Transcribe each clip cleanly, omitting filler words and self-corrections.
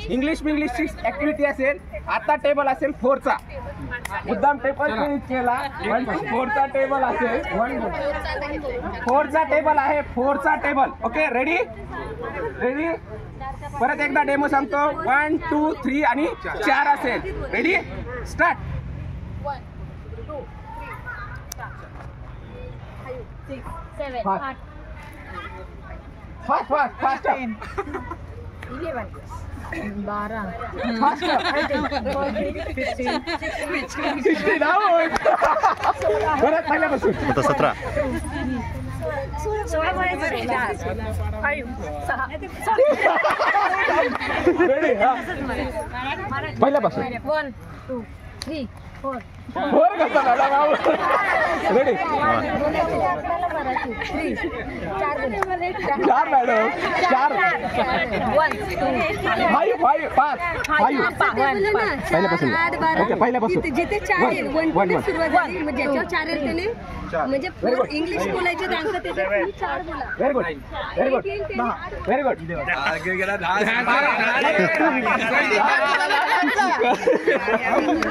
English ची activity असेल. आता टेबल असेल 4 चा. मुद्दाम टेबल चेंज केला. 1 to 4 चा टेबल असेल. 4 चा टेबल आहे. 4 चा टेबल. Okay ready. परत एकदा डेमो सांगतो. 1 2 3 आणि 4 असेल. Ready start. 1 2 3 4 5 6 7 8 फास्ट 11 12 फास्ट 16 परत पहिल्यापासून. आता 17 रेडी पहिल्यापासून. 1 2 3 4 4 कसं मॅडम. रेडी 4 मॅडम 4 1 2 5 पहिल्यापासून. ओके पहिल्यापासून जिथे 4 येईल 1 सुरुवात झाली म्हणजे ज्याच्यावर 4 येईल त्याने म्हणजे इंग्लिश बोलायचे दाखवत त्याचे 4 बोला. Very good very good.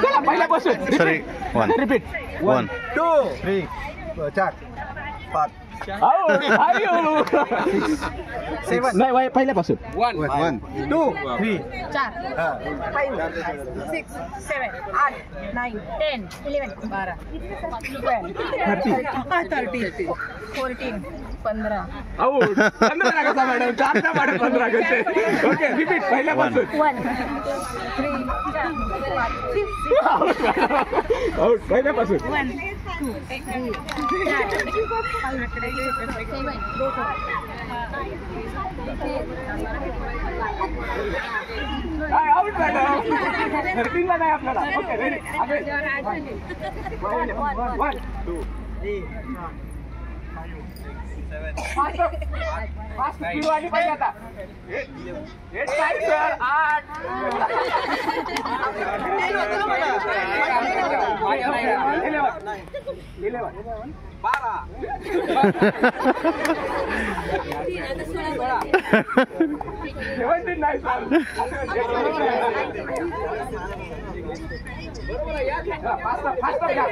चला पहिल्यापासून. सॉरी 1 रिपीट 1 2 3 4 5 7 नाही पहिल्यापासून. 1 2 3 4 5 6 7 8 9 10 11 12 12 13 14 15 15 कसा मॅडम. 4 चा मॅडम 15 कसे. ओके रिपीट पहिल्यापासून. 1 3 आउट पहिल्यापासून. 1 2 3 काय आउट मॅडम. 13 ला नाही आपल्याला. ओके रेडी 1 2 3 फास्ट स्पीड वाली पाहिजे आता. 8 सर 8 11 17 नाही सर. फास्ट घ्या.